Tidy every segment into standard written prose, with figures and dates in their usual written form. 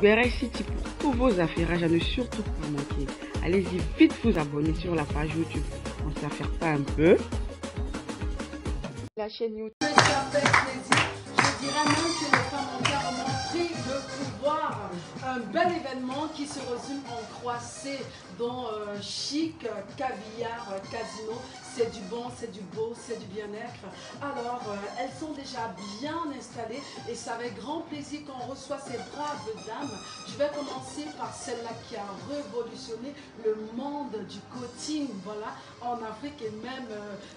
Guéret City pour tous vos affaires, à ne surtout pas manquer. Allez-y vite vous abonner sur la page YouTube. On ne s'affaire pas un peu. La chaîne YouTube. Ça fait plaisir. Je dirais même que les femmes ont carrément pris le pouvoir. Un bel événement qui se résume en croisée dont chic, caviar, casino. C'est du bon, c'est du beau, c'est du bien-être. Alors, elles sont déjà bien installées et c'est avec grand plaisir qu'on reçoit ces braves dames. Je vais commencer par celle-là qui a révolutionné le monde du coaching, voilà, en Afrique et même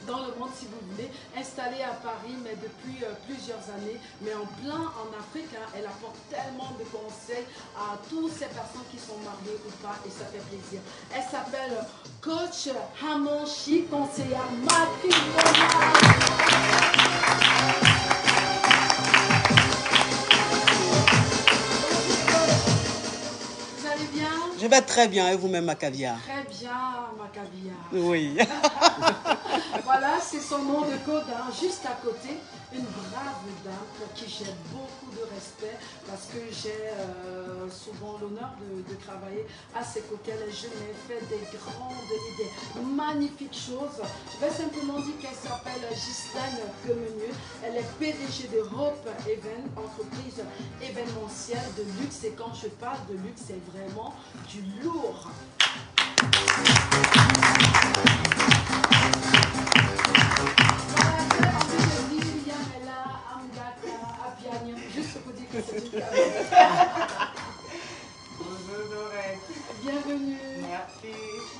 dans le monde si vous voulez. Installée à Paris, mais depuis plusieurs années, mais en plein en Afrique, hein, elle apporte tellement de conseils à toutes ces personnes qui sont mariées ou pas et ça fait plaisir. Elle s'appelle Coach Hamonchi, conseillère matrimoniale. Vous allez bien? Je vais très bien, et vous-même, ma caviar? Très bien, ma caviar. Oui. Voilà, c'est son nom de code, hein, juste à côté. Une brave dame pour qui j'ai beaucoup de respect parce que j'ai souvent l'honneur de travailler à ses côtés. Elle est jeune, elle fait des grandes et des magnifiques choses. Je vais simplement dire qu'elle s'appelle Ghislaine Quemenieux. Elle est PDG de Hope Event, entreprise événementielle de luxe. Et quand je parle de luxe, c'est vraiment du lourd. Juste pour dire que c'est une Bonjour Dorette. Bienvenue. Merci.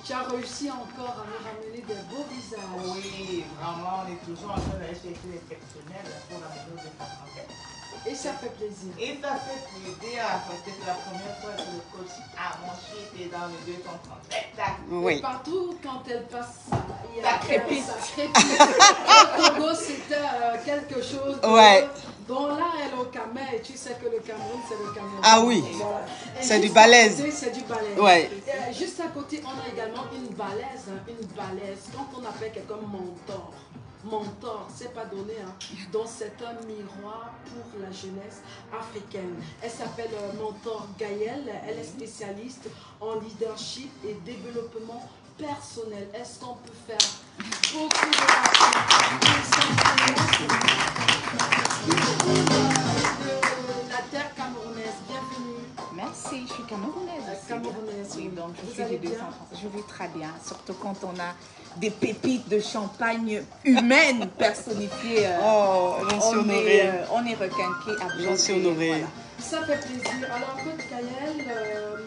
Tu as réussi encore à nous ramener des beaux visages. Oui, vraiment, on est toujours en train d'aller chercher l'exceptionnel pour la maison de Français. Et ça fait plaisir. Et ça fait plaisir parce que c'est la première fois que le coach Hamonchi était dans le 230 spectacle. Oui. Et partout, quand elle passe, il y Ça crépite. Ça crépite. Au Congo, c'était quelque chose de... Ouais. dont là, elle est au Cameroun. Et tu sais que le Cameroun, c'est le Cameroun. Ah oui. Voilà. Et C'est juste du balèze. à côté, c'est du balèze. Ouais. Et juste à côté, on a également une balèze. Hein, une balèze. Quand on appelle quelqu'un mentor. Mentor, c'est pas donné, hein. Donc c'est un miroir pour la jeunesse africaine. Elle s'appelle Mentor Gaëlle, elle est spécialiste en leadership et développement personnel. Est-ce qu'on peut faire beaucoup de la terre camerounaise? Bienvenue. Merci, je suis camerounaise. Camerounaise, Oui, donc je Vous suis allez des deux bien? enfants. Je vais très bien, surtout quand on a des pépites de champagne humaine personnifiées. Oh, j'en suis honorée. On est requinqués à J'en suis honorée. Voilà. Ça fait plaisir. Alors, coach Gaëlle,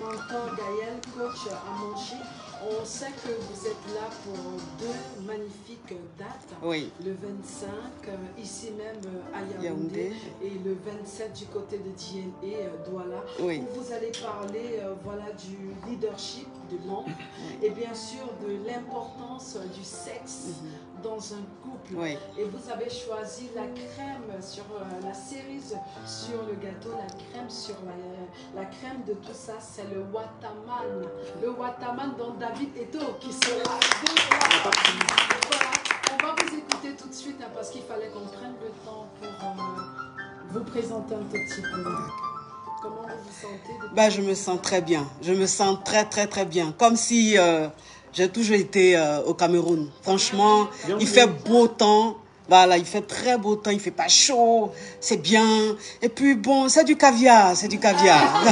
mentor Gaëlle, coach Hamonchi, on sait que vous êtes là pour deux magnifiques dates. Oui. Le 25, ici même à Yaoundé, Yaoundé. et le 27 du côté de DNA, Douala, Oui. où vous allez parler voilà, du leadership de membres et bien sûr de l'importance du sexe dans un couple. Oui. Et vous avez choisi la crème sur la cerise sur le gâteau, la crème sur la crème de tout ça, c'est le Wataman. Le Wataman dont David Eto qui sera voilà. On va vous écouter tout de suite hein, parce qu'il fallait qu'on prenne le temps pour vous présenter un tout petit peu. Comment vous vous sentez depuis... Bah, je me sens très bien. Je me sens très bien. Comme si j'ai toujours été au Cameroun. Franchement, il fait beau temps. Voilà, il fait très beau temps. Il fait pas chaud. C'est bien. Et puis bon, c'est du caviar. C'est du caviar.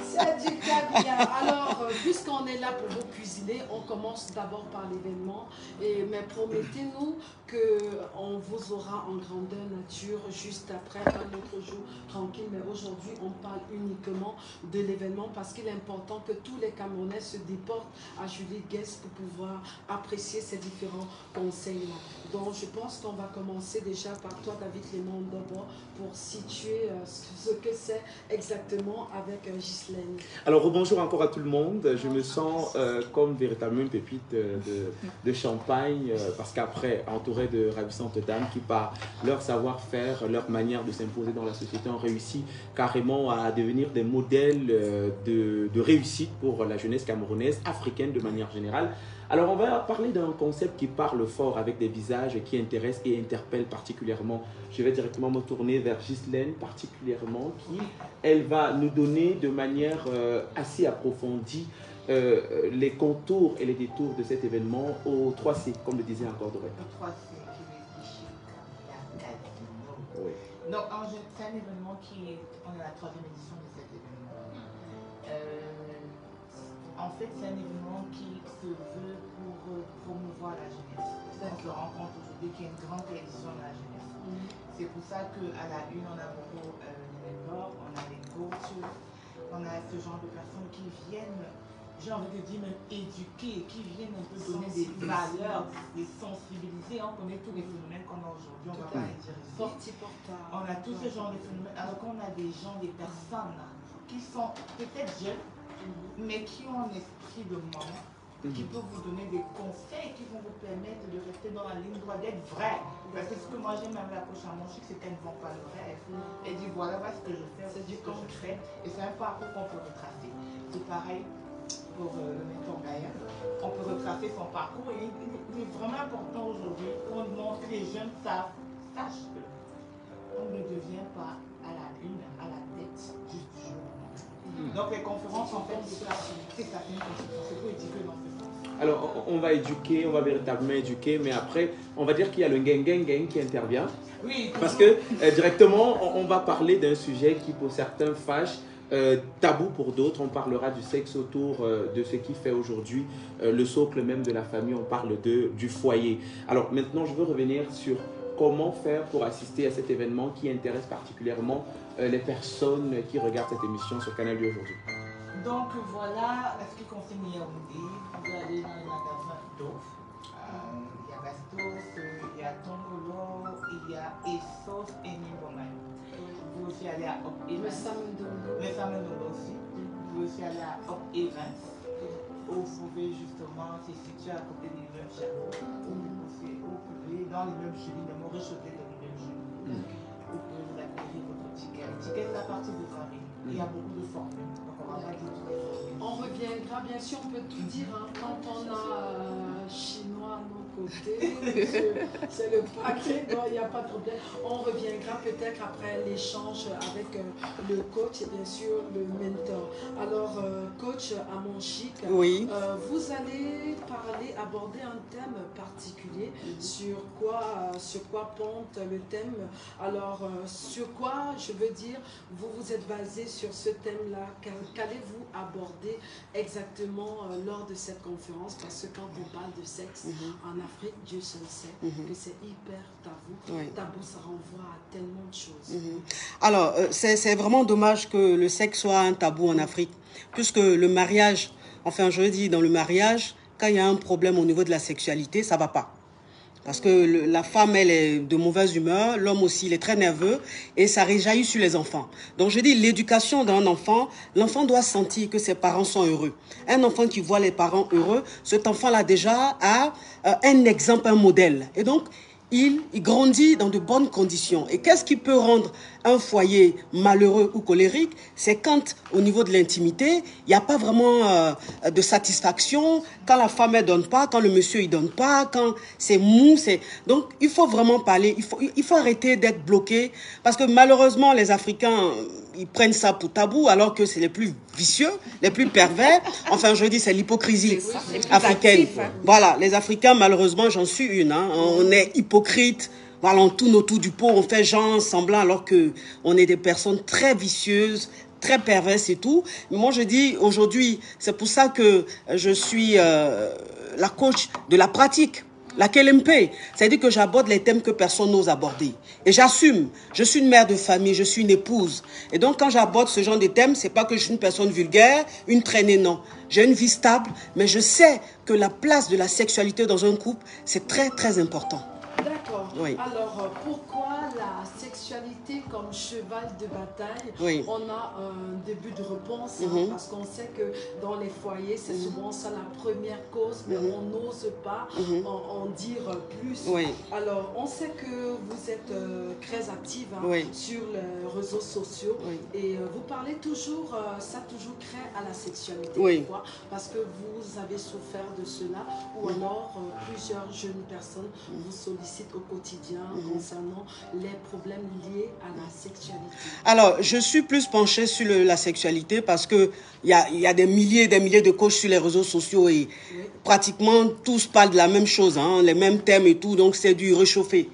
C'est du caviar. Alors, puisqu'on est là pour vous cuisiner, on commence d'abord par l'événement. Mais promettez-nous qu'on vous aura en grandeur nature juste après un autre jour tranquille. Mais aujourd'hui, on parle uniquement de l'événement parce qu'il est important que tous les Camerounais se déportent à Julie Guest pour pouvoir apprécier ces différents conseils-là. Donc, je pense qu'on va commencer déjà par toi, David Lémon, d'abord, pour situer ce que c'est exactement avec Ghislaine. Alors, bonjour encore à tout le monde. Je me sens comme véritablement une pépite de champagne parce qu'après, entouré de ravissantes dames qui, par leur savoir-faire, leur manière de s'imposer dans la société, ont réussi carrément à devenir des modèles de réussite pour la jeunesse camerounaise, africaine de manière générale. Alors, on va parler d'un concept qui parle fort avec des visages qui intéressent et interpellent particulièrement. Je vais directement me tourner vers Ghislaine particulièrement, qui, elle va nous donner de manière assez approfondie les contours et les détours de cet événement au 3C, comme le disait encore Dorette. Le 3C qui veut dire Chic Casino. Oui. Donc, c'est un événement qui est, on est à la 3e édition de cet événement. En fait, c'est un événement qui se veut pour promouvoir la jeunesse. On se rend compte aujourd'hui qu'il y a une grande tradition de la jeunesse. C'est pour ça qu'à la une, on a beaucoup les mentors, on a les coachs, on a ce genre de personnes qui viennent, j'ai envie de dire même éduquer, qui viennent un peu donner des valeurs, les sensibiliser. On connaît tous les phénomènes qu'on a aujourd'hui, on va pas les dire ici. On a tous ce genre de phénomènes, alors qu'on a des gens, des personnes qui sont peut-être jeunes, mais qui ont un esprit de maman, qui peuvent vous donner des conseils qui vont vous permettre de rester dans la ligne droite, d'être vrai. Parce que ce que moi j'aime avec l'approche à mon chic, c'est qu'elles ne vont pas le rêve. Elle dit voilà, voilà ce que je fais, c'est du que je fais. Et c'est un parcours qu'on peut retracer. C'est pareil pour le mentor Gaïa. On peut retracer son parcours. Et il est vraiment important aujourd'hui qu'on montre que les jeunes sachent qu'on ne devient pas à la une, à la tête juste du jour. Donc les conférences, en fait, c'est ça, c'est pour éduquer dans ce sens. Alors, on va éduquer, on va véritablement éduquer, mais après, on va dire qu'il y a le gang qui intervient. Oui, parce que directement, on va parler d'un sujet qui, pour certains, fâche, tabou pour d'autres. On parlera du sexe autour de ce qui fait aujourd'hui le socle même de la famille. On parle du foyer. Alors, maintenant, je veux revenir sur comment faire pour assister à cet événement qui intéresse particulièrement les personnes qui regardent cette émission sur Canal Lieu aujourd'hui. Donc voilà, ce qui concerne Yaoundé, vous allez dans les magasins d'offres. Il y a Bastos, il y a Tongolo, il y a Essos et Nimbomai. Vous pouvez aussi aller à Hop Events. Le Samendolo aussi. Vous pouvez aussi aller à Hop Events. Où vous pouvez justement, c'est situé à côté des mêmes châteaux. Vous pouvez, dans les mêmes chemins, de Maurichoté dans les mêmes chemins. Vous pouvez vous acquérir votre ticket. Le ticket est à partir de 30 000. Il y a beaucoup de formules. Donc on va pas dire tout les formules. On reviendra, bien sûr, on peut tout dire. Hein, quand on a chinois à nos côtés, c'est le paquet, donc il n'y a pas de problème. On reviendra peut-être après l'échange avec le coach et bien sûr le mentor. Alors, coach Amon Chic, Oui. vous allez parler, aborder un thème particulier. Sur quoi ponte le thème. Alors, sur quoi, je veux dire, vous vous êtes basé sur ce thème-là. Qu'allez-vous aborder exactement lors de cette conférence? Parce que quand on parle de sexe en Afrique, Dieu seul sait que c'est hyper tabou. Oui. Tabou, ça renvoie à tellement de choses. Alors, c'est vraiment dommage que le sexe soit un tabou en Afrique, puisque le mariage, enfin je dis dans le mariage, quand il y a un problème au niveau de la sexualité, ça ne va pas. Parce que la femme, elle est de mauvaise humeur, l'homme aussi, il est très nerveux et ça réjaillit sur les enfants. Donc je dis, l'éducation d'un enfant, l'enfant doit sentir que ses parents sont heureux. Un enfant qui voit les parents heureux, cet enfant-là déjà a un exemple, un modèle. Et donc, il grandit dans de bonnes conditions. Et qu'est-ce qui peut rendre un foyer malheureux ou colérique? C'est quand, au niveau de l'intimité, il n'y a pas vraiment de satisfaction, quand la femme ne donne pas, quand le monsieur ne donne pas, quand c'est mou. Donc, il faut vraiment parler, il faut arrêter d'être bloqué, parce que malheureusement, les Africains, ils prennent ça pour tabou, alors que c'est les plus vicieux, les plus pervers. Enfin, je dis, c'est l'hypocrisie africaine. Actif, hein. Voilà, les Africains, malheureusement, j'en suis une. Hein. On est hypocrite. Voilà, on tourne autour du pot, on fait genre semblant, alors que on est des personnes très vicieuses, très perverses et tout. Mais moi, je dis, aujourd'hui, c'est pour ça que je suis la coach de la pratique. La KLMP, c'est-à-dire que j'aborde les thèmes que personne n'ose aborder. Et j'assume, je suis une mère de famille, je suis une épouse. Et donc quand j'aborde ce genre de thèmes, c'est pas que je suis une personne vulgaire, une traînée, non. J'ai une vie stable, mais je sais que la place de la sexualité dans un couple, c'est très très important. D'accord. Oui. Alors, pourquoi la sexualité sexualité comme cheval de bataille, Oui. on a un début de réponse, parce qu'on sait que dans les foyers, c'est souvent ça la première cause, mais on n'ose pas en dire plus. Oui. Alors, on sait que vous êtes très active sur les réseaux sociaux et vous parlez toujours, ça toujours crée à la sexualité. Pourquoi? Parce que vous avez souffert de cela ou alors plusieurs jeunes personnes vous sollicitent au quotidien concernant les problèmes liés à la sexualité. Alors, je suis plus penchée sur la sexualité parce que il y a des milliers de coachs sur les réseaux sociaux et pratiquement tous parlent de la même chose, hein, les mêmes thèmes et tout, donc c'est du réchauffé.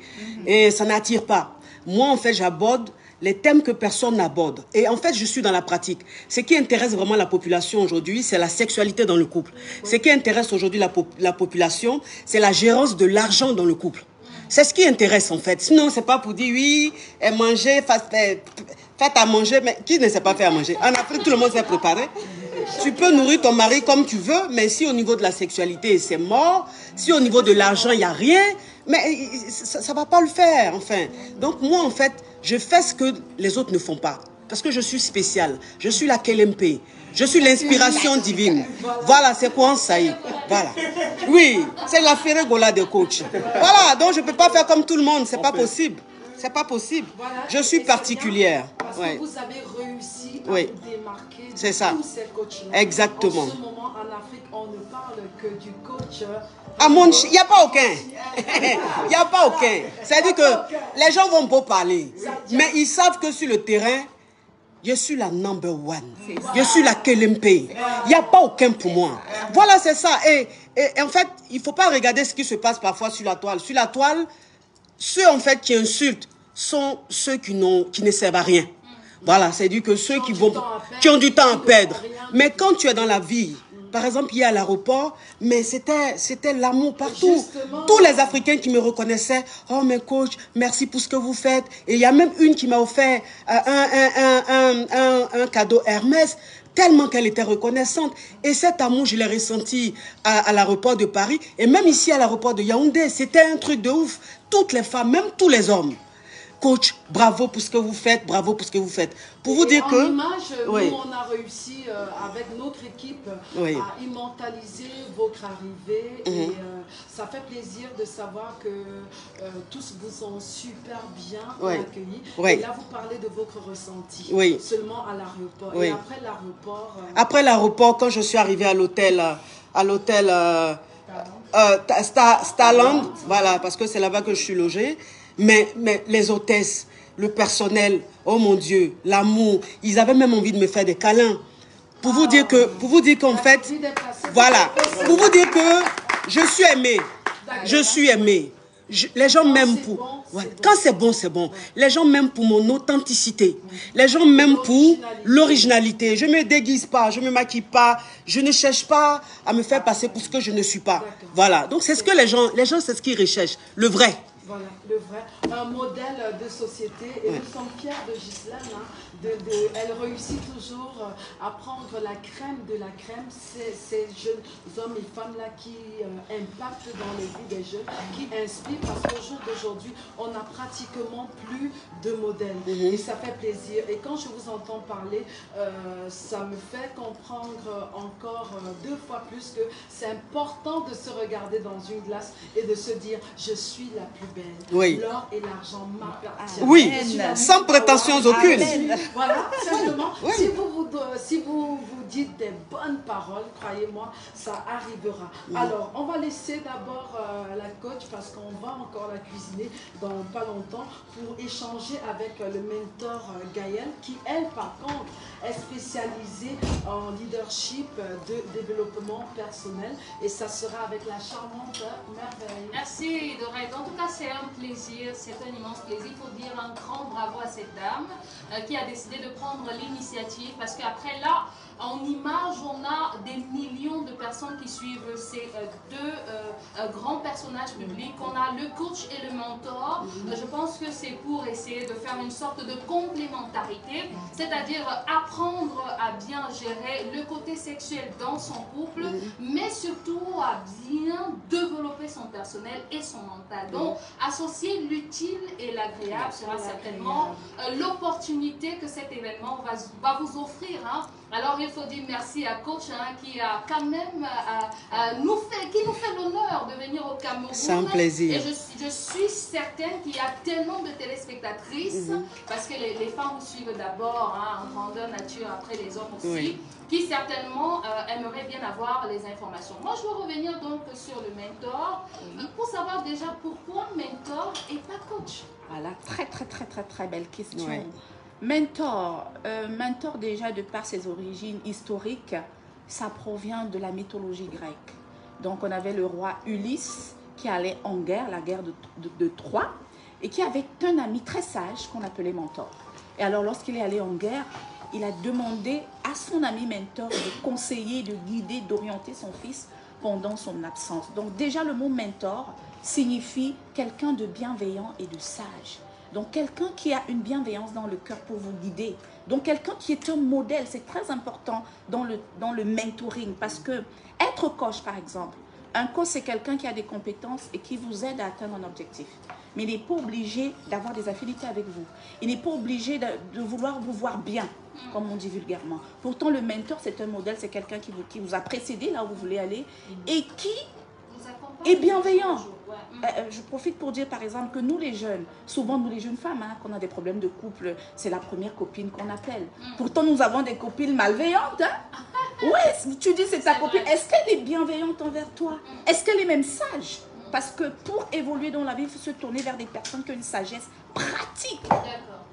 Et ça n'attire pas. Moi, en fait, j'aborde les thèmes que personne n'aborde. Et en fait, je suis dans la pratique. Ce qui intéresse vraiment la population aujourd'hui, c'est la sexualité dans le couple. Ce qui intéresse aujourd'hui la population, c'est la gérance de l'argent dans le couple. C'est ce qui intéresse en fait. Sinon, c'est pas pour dire oui, manger, faites à manger, mais qui ne sait pas faire à manger? En Afrique, tout le monde sait préparer. Tu peux nourrir ton mari comme tu veux, mais si au niveau de la sexualité, c'est mort, si au niveau de l'argent, il n'y a rien, mais ça ne va pas le faire, enfin. Donc moi, en fait, je fais ce que les autres ne font pas. Parce que je suis spéciale. Je suis la KLMP. Je suis l'inspiration divine. Voilà, c'est quoi ça y est. Voilà. Oui, c'est la Ferregola de coach. Voilà, donc je ne peux pas faire comme tout le monde. C'est pas possible. C'est pas possible. Voilà, je suis particulière. Parce que vous avez réussi à vous démarquer de ça. tous ces coachs. Exactement. En ce moment, en Afrique, on ne parle que du coach. Il n'y a pas aucun. Il n'y a pas aucun. C'est-à-dire que les gens vont beau parler. Mais ils savent que sur le terrain, je suis la number one. Je suis la KLMP. Il n'y a pas aucun pour moi. Voilà, c'est ça. Et en fait, il ne faut pas regarder ce qui se passe parfois sur la toile. Sur la toile, ceux en fait qui insultent sont ceux qui ne servent à rien. Voilà, c'est-à-dire que ceux qui ont du temps à perdre. Mais quand tu es dans la vie, par exemple, hier à l'aéroport, mais c'était l'amour partout. Justement. Tous les Africains qui me reconnaissaient, oh mais coach, merci pour ce que vous faites. Et il y a même une qui m'a offert un cadeau Hermès, tellement qu'elle était reconnaissante. Et cet amour, je l'ai ressenti à l'aéroport de Paris, et même ici à l'aéroport de Yaoundé. C'était un truc de ouf. Toutes les femmes, même tous les hommes. Coach, bravo pour ce que vous faites, bravo pour ce que vous faites. Pour vous dire que... En image, nous, on a réussi avec notre équipe à immortaliser votre arrivée. Et ça fait plaisir de savoir que tous vous ont super bien accueillis. Et là, vous parlez de votre ressenti. Seulement à l'aéroport. Et après l'aéroport... Après l'aéroport, quand je suis arrivée à l'hôtel... Starland, voilà, parce que c'est là-bas que je suis logée. Mais les hôtesses, le personnel, oh mon Dieu, l'amour, ils avaient même envie de me faire des câlins. Pour vous dire qu'en fait, voilà, pour vous dire que je suis aimée. Je suis aimée. Les gens m'aiment pour... Voilà. Quand c'est bon, c'est bon. Les gens m'aiment pour mon authenticité. Les gens m'aiment pour l'originalité. Je ne me déguise pas, je ne me maquille pas. Je ne cherche pas à me faire passer pour ce que je ne suis pas. Voilà. Donc c'est ce que les gens c'est ce qu'ils recherchent. Le vrai. Voilà, le vrai. Un modèle de société. Et nous sommes fiers de Ghislaine. Elle réussit toujours à prendre la crème de la crème. Ces jeunes hommes et femmes-là qui impactent dans les vies des jeunes, qui inspirent. Parce qu'au jour d'aujourd'hui, on n'a pratiquement plus de modèles. Et ça fait plaisir. Et quand je vous entends parler, ça me fait comprendre encore 2 fois plus que c'est important de se regarder dans une glace et de se dire, je suis la plus belle. L'or et l'argent m'appartiennent. Oui, sans prétentions aucune. Voilà, simplement, si vous dites des bonnes paroles, croyez-moi, ça arrivera. Alors, on va laisser d'abord la coach parce qu'on va encore la cuisiner dans pas longtemps pour échanger avec le mentor Gaël qui, elle, par contre, est spécialisée en leadership de développement personnel et ça sera avec la charmante Merveille. Merci Dorette. En tout cas, c'est un plaisir, c'est un immense plaisir. Il faut dire un grand bravo à cette dame qui a décidé de prendre l'initiative parce qu'après là, en image, on a des millions de personnes qui suivent ces deux grands personnages publics. On a le coach et le mentor. Je pense que c'est pour essayer de faire une sorte de complémentarité, c'est-à-dire apprendre à bien gérer le côté sexuel dans son couple, mais surtout à bien développer son personnel et son mental. Donc, associer l'utile et l'agréable sera certainement l'opportunité que cet événement va vous offrir. Hein. Alors, il faut dire merci à Coach qui a quand même qui nous fait l'honneur de venir au Cameroun. C'est un plaisir. Et je suis certaine qu'il y a tellement de téléspectatrices, parce que les femmes vous suivent d'abord, en grandeur nature, après les hommes aussi, qui certainement aimeraient bien avoir les informations. Moi, je veux revenir donc sur le mentor, pour savoir déjà pourquoi mentor et pas coach. Voilà, très belle question. Ouais. Mentor, mentor déjà de par ses origines historiques, ça provient de la mythologie grecque. Donc on avait le roi Ulysse qui allait en guerre, la guerre de Troie, et qui avait un ami très sage qu'on appelait mentor. Et alors lorsqu'il est allé en guerre, il a demandé à son ami mentor de conseiller, de guider, d'orienter son fils pendant son absence. Donc déjà le mot mentor signifie quelqu'un de bienveillant et de sage. Donc quelqu'un qui a une bienveillance dans le cœur pour vous guider. Donc quelqu'un qui est un modèle, c'est très important dans le mentoring, parce que être coach par exemple, un coach c'est quelqu'un qui a des compétences et qui vous aide à atteindre un objectif. Mais il n'est pas obligé d'avoir des affinités avec vous. Il n'est pas obligé de vouloir vous voir bien, comme on dit vulgairement. Pourtant le mentor c'est un modèle, c'est quelqu'un qui vous a précédé là où vous voulez aller et qui est bienveillant. Je profite pour dire par exemple que nous les jeunes, souvent nous les jeunes femmes, quand on a des problèmes de couple, c'est la première copine qu'on appelle. Pourtant nous avons des copines malveillantes. Oui, tu dis c'est ta copine. Est-ce qu'elle est bienveillante envers toi? Est-ce qu'elle est même sage? Parce que pour évoluer dans la vie, il faut se tourner vers des personnes qui ont une sagesse pratique. D'accord.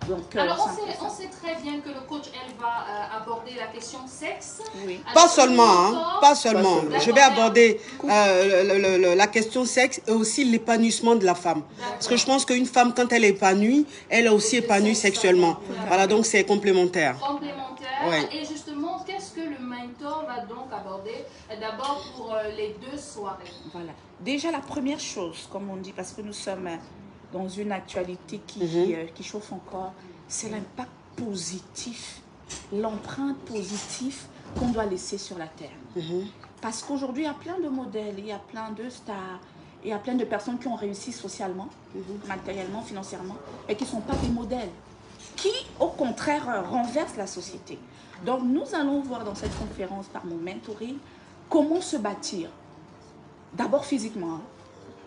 Donc, alors on sait très bien que le coach, elle va aborder la question sexe. Oui. Alors, Pas seulement, pas seulement. Je vais aborder la question sexe et aussi l'épanouissement de la femme. Parce que je pense qu'une femme, quand elle est épanouie, elle est aussi épanouie sexuellement. Voilà, donc c'est complémentaire. Complémentaire. Ouais. Et justement, qu'est-ce que le mentor va donc aborder d'abord pour les 2 soirées? Voilà. Déjà la première chose, comme on dit, parce que nous sommes dans une actualité qui chauffe encore, c'est l'impact positif, l'empreinte positive qu'on doit laisser sur la terre. Parce qu'aujourd'hui, il y a plein de modèles, il y a plein de stars, il y a plein de personnes qui ont réussi socialement, matériellement, financièrement, et qui ne sont pas des modèles, qui, au contraire, renversent la société. Donc, nous allons voir dans cette conférence, par mon mentoring, comment se bâtir. D'abord physiquement,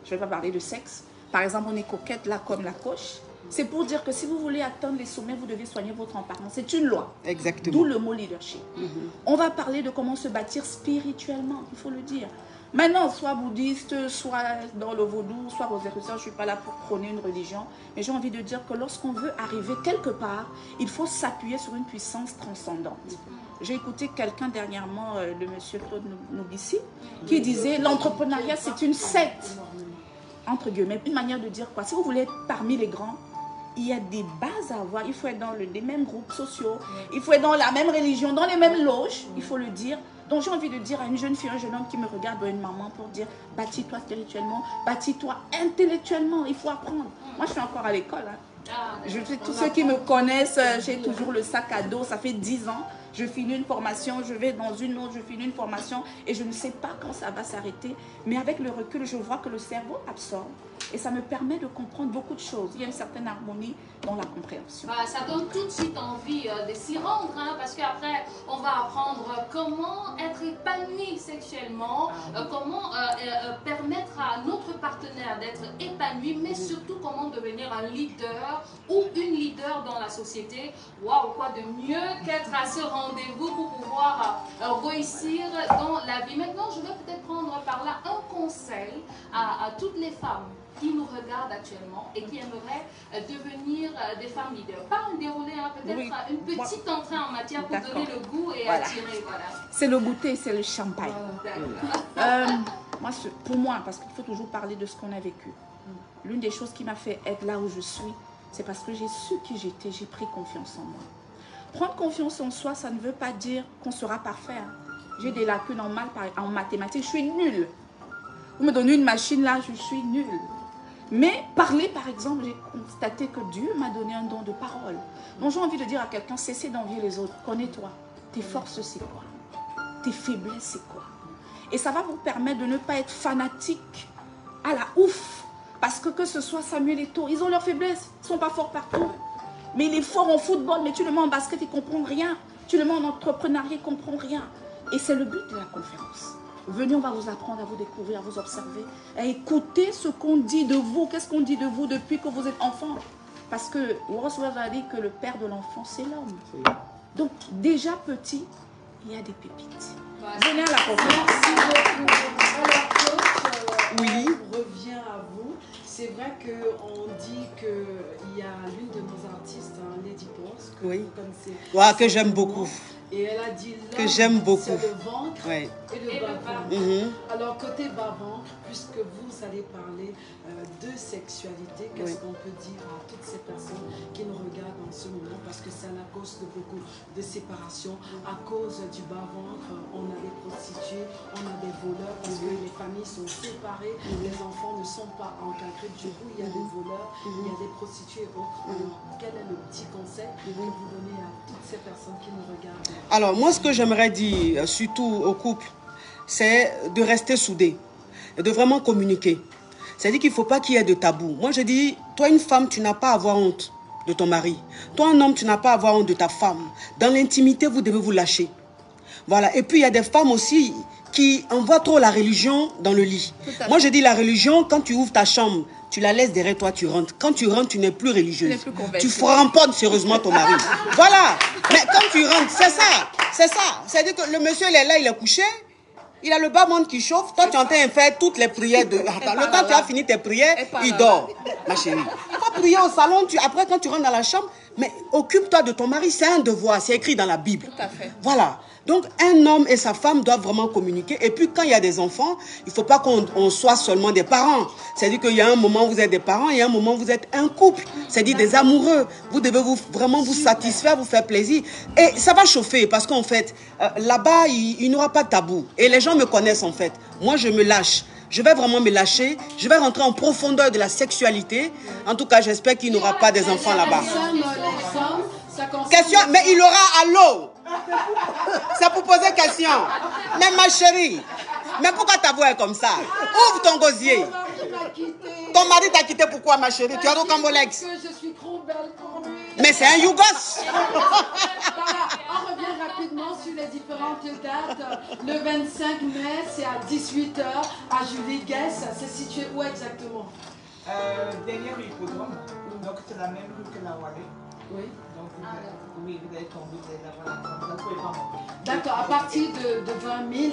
je ne vais pas parler de sexe. Par exemple, on est coquette là comme la coche. C'est pour dire que si vous voulez atteindre les sommets, vous devez soigner votre apparence. C'est une loi. Exactement. D'où le mot leadership. On va parler de comment se bâtir spirituellement, il faut le dire. Maintenant, soit bouddhiste, soit dans le vaudou, soit rosicrucian, je ne suis pas là pour prôner une religion. Mais j'ai envie de dire que lorsqu'on veut arriver quelque part, il faut s'appuyer sur une puissance transcendante. J'ai écouté quelqu'un dernièrement, le monsieur Claude Noubissi, qui disait l'entrepreneuriat c'est une secte. Entre guillemets, une manière de dire quoi? Si vous voulez être parmi les grands, il y a des bases à avoir. Il faut être dans les mêmes groupes sociaux, il faut être dans la même religion, dans les mêmes loges, il faut le dire. Donc j'ai envie de dire à une jeune fille, un jeune homme qui me regarde, ou une maman, pour dire bâtis-toi spirituellement, bâtis-toi intellectuellement, il faut apprendre. Moi je suis encore à l'école. Tous ceux qui me connaissent, j'ai toujours le sac à dos, ça fait 10 ans. Je finis une formation, je vais dans une autre, je finis une formation et je ne sais pas quand ça va s'arrêter. Mais avec le recul, je vois que le cerveau absorbe et ça me permet de comprendre beaucoup de choses. Il y a une certaine harmonie dans la compréhension. Ça donne tout de suite envie de s'y rendre, parce qu'après, on va apprendre comment être épanoui sexuellement, comment permettre à notre partenaire d'être épanoui, mais surtout comment devenir un leader ou une leader dans la société. Waouh, quoi de mieux qu'être à ce rendez-vous pour pouvoir réussir dans la vie. Maintenant, je vais peut-être prendre par là un conseil à toutes les femmes qui nous regardent actuellement et qui aimeraient devenir des femmes leaders. Pas un déroulé, peut-être une petite entrée en matière pour donner le goût et attirer. Voilà. C'est le goûter, c'est le champagne. Pour moi, parce qu'il faut toujours parler de ce qu'on a vécu, l'une des choses qui m'a fait être là où je suis, c'est parce que j'ai su qui j'étais, j'ai pris confiance en moi. Prendre confiance en soi, ça ne veut pas dire qu'on sera parfait. J'ai des lacunes en mathématiques, je suis nulle. Vous me donnez une machine là, je suis nulle. Mais parler, par exemple, j'ai constaté que Dieu m'a donné un don de parole. Donc j'ai envie de dire à quelqu'un, cessez d'envier les autres. Connais-toi. Tes forces, c'est quoi? Tes faiblesses, c'est quoi? Et ça va vous permettre de ne pas être fanatique à la ouf. Parce que ce soit Samuel Eto'o, ils ont leurs faiblesses. Ils ne sont pas forts partout. Mais il est fort en football, mais tu le mets en basket, il ne comprend rien. Tu le mets en entrepreneuriat, il ne comprend rien. Et c'est le but de la conférence. Venez, on va vous apprendre à vous découvrir, à vous observer, à écouter ce qu'on dit de vous. Qu'est-ce qu'on dit de vous depuis que vous êtes enfant? Parce que Wordsworth a dit que le père de l'enfant, c'est l'homme. Donc, déjà petit, il y a des pépites. Venez à la conférence. Merci beaucoup. Alors, coach, Oui. on revient à vous. C'est vrai qu'on dit qu'il y a l'une de nos artistes, hein, Lady Ponce, que Oui. vous connaissez. Ouais, que j'aime beaucoup. Et elle a dit Que j'aime beaucoup. c'est le ventre Ouais. et le bas-ventre. Alors, côté bas-ventre, puisque vous allez parler de sexualité, qu'est-ce qu'on peut dire à toutes ces personnes qui nous regardent en ce moment? Parce que c'est à la cause de beaucoup de séparation. À cause du bas-ventre, on a des prostituées, on a des voleurs, parce que les familles sont séparées, les enfants ne sont pas encadrés. Du coup, il y a des voleurs, il y a des prostituées et autres. Alors, quel est le petit conseil que vous donnez à toutes ces personnes qui nous regardent? Alors, moi, ce que j'aimerais dire, surtout au couple, c'est de rester soudés et de vraiment communiquer. C'est-à-dire qu'il ne faut pas qu'il y ait de tabou. Moi, je dis, toi, une femme, tu n'as pas à avoir honte de ton mari. Toi, un homme, tu n'as pas à avoir honte de ta femme. Dans l'intimité, vous devez vous lâcher. Voilà. Et puis, il y a des femmes aussi qui envoient trop la religion dans le lit. Moi, je dis, la religion, quand tu ouvres ta chambre, tu la laisses derrière toi, tu rentres. Quand tu rentres, tu n'es plus religieuse. Tu framponnes sérieusement ton mari. Voilà. Mais quand tu rentres, c'est ça. C'est ça. C'est-à-dire que le monsieur, il est là, il est couché. Il a le bas-ventre qui chauffe. Toi, tu es en train de faire toutes les prières. Le temps que tu as fini tes prières, il dort. Ma chérie. Il faut prier au salon. Après, quand tu rentres dans la chambre, mais occupe-toi de ton mari. C'est un devoir. C'est écrit dans la Bible. Tout à fait. Voilà. Donc, un homme et sa femme doivent vraiment communiquer. Et puis, quand il y a des enfants, il ne faut pas qu'on soit seulement des parents. C'est-à-dire qu'il y a un moment où vous êtes des parents et un moment où vous êtes un couple. C'est-à-dire des amoureux. Vous devez vraiment vous satisfaire, vous faire plaisir. Et ça va chauffer parce qu'en fait, là-bas, il n'y aura pas de tabou. Et les gens me connaissent en fait. Moi, je me lâche. Je vais vraiment me lâcher. Je vais rentrer en profondeur de la sexualité. En tout cas, j'espère qu'il n'y aura pas des enfants là-bas. Question, mais il aura à l'eau. C'est pour poser question. Mais ma chérie, mais pourquoi ta voix est comme ça? Ouvre ton gosier. Ton mari t'a quitté pourquoi, ma chérie? Tu as Rocambolex. Parce que je suis trop belle pour lui. Mais c'est un Yougos. Voilà, on revient rapidement sur les différentes dates. Le 25 mai, c'est à 18h à Julie Guess. C'est situé où exactement? Derrière l'hippodrome. Donc c'est la même rue que la Wallée. Oui. Donc oui, vous avez tombé, vous allez avoir la pouvez pas monter. D'accord, à partir de 20 000.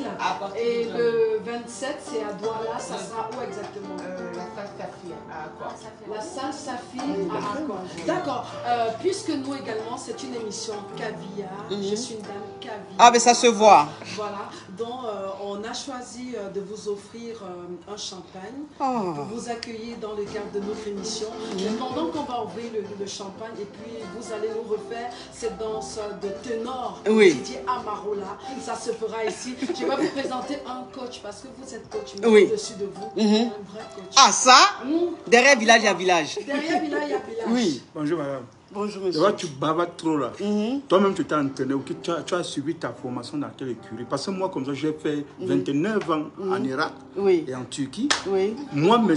Et le 27, c'est à Douala. Ça sera où exactement? La salle Saphir à Accor. La salle Saphir à Accor. D'accord. Puisque nous également, c'est une émission caviar. Je suis une dame caviar. Ah, mais ça se voit. Voilà. Donc, on a choisi de vous offrir un champagne pour vous accueillir dans le cadre de notre émission. Mais pendant qu'on va ouvrir le champagne et puis vous allez nous refaire cette danse de ténor Didier Amarola, ça se fera ici. Je vais vous présenter un coach parce que vous êtes coach, mais au-dessus de vous, un vrai coach. Ah ça derrière village, il y a village. Derrière village, il y a village. Oui. Bonjour madame. Bonjour Tu monsieur. vois, tu bavardes trop là. Toi-même, tu t'es entraîné, tu as suivi ta formation dans quelle écurie? Parce que moi, comme ça, j'ai fait 29 ans en Irak et en Turquie. Moi, mais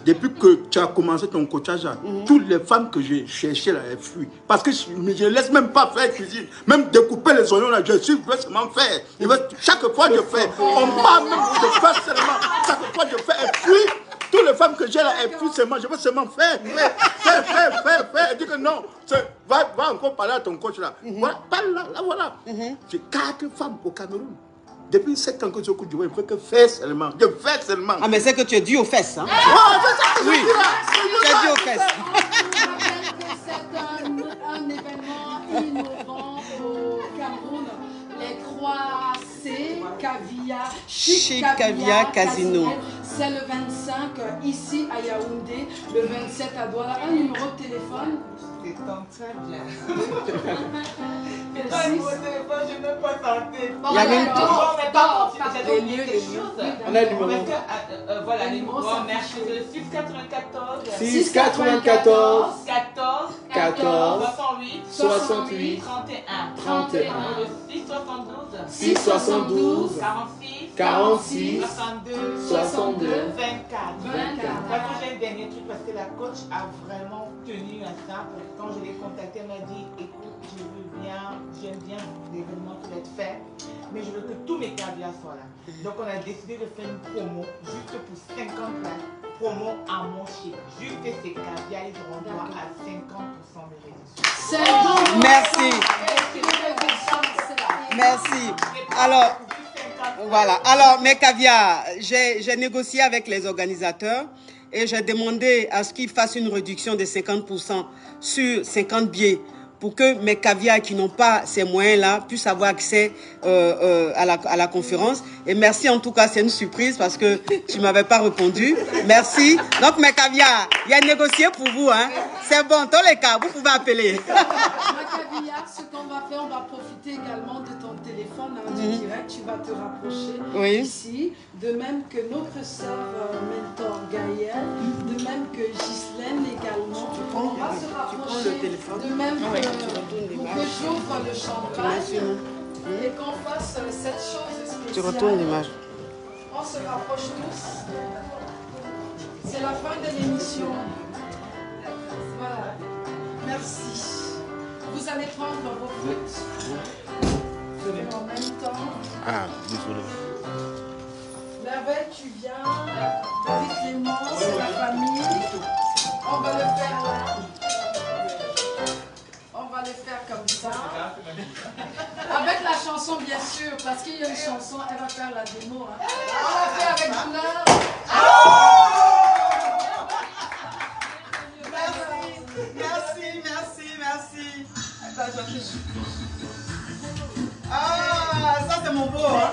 depuis que tu as commencé ton coachage, toutes les femmes que j'ai cherchées là, elles fuient. Parce que je ne laisse même pas faire cuisine. Même découper les oignons là, je suis seulement faire. Chaque fois que je fais, on parle même de faire seulement. Chaque fois que je fais, elles fuient. Toutes les femmes que j'ai là, elles fuient seulement. Je veux seulement faire. Elle dit que non. Va encore parler à ton coach là. Voilà, parle là, voilà. J'ai 4 femmes au Cameroun. Depuis 7 ans que je coach, je ne fais que faire seulement. Je fais seulement. Ah, mais c'est que tu es dû aux fesses. Hein? Oui, tu es dû aux fesses. C'est un événement innovant au Cameroun. Les croisés, caviar, chic caviar, casino. C'est le 25 ici à Yaoundé, le 27 à Douala. Un numéro de téléphone? s'étend très bien. Et toi, au niveau téléphone, je n'ai pas tenté. Il y avait une J'avais oublié quelque chose. On a le numéro. Voilà, les numéros, merci. Le 694 694 14 68 31 Le 672 672 46 62 24. Parce que j'ai un dernier truc, parce que la coach a vraiment tenu à ça. Quand je l'ai contactée, elle m'a dit, écoute, j'aime bien l'événement qui va être fait, mais je veux que tous mes caviars soient là. Donc on a décidé de faire une promo juste pour 50 places, promo à mon chiffre. Juste ces caviars, ils auront droit à 50% de réduction. Merci. Merci. Alors, voilà. Alors, mes caviars, j'ai négocié avec les organisateurs et j'ai demandé à ce qu'ils fassent une réduction de 50% sur 50 billets pour que mes caviars qui n'ont pas ces moyens-là puissent avoir accès à la conférence. Et merci en tout cas, c'est une surprise parce que tu ne m'avais pas répondu. Merci. Donc mes caviars, il y a négocié pour vous. Hein. C'est bon, dans les cas, vous pouvez appeler. Ma caviar, ce qu'on va faire, on va profiter également de ton téléphone en direct. Tu vas te rapprocher ici. De même que notre sœur mentor Gaëlle, de même que Ghislaine également. On va se rapprocher. De même que pour que j'ouvre le champagne et qu'on fasse cette chose spéciale. Tu retournes l'image. On se rapproche tous. C'est la fin de l'émission. Voilà. Merci. Vous allez prendre vos flûtes. En même temps. Ah, désolé. Merveille, tu viens. David Clément, c'est la famille. On va le faire là. On va le faire comme ça. Avec la chanson, bien sûr, parce qu'il y a une chanson, elle va faire la démo. Hein. On la fait avec douleur. Merci. Ah, ça c'est mon beau. Hein.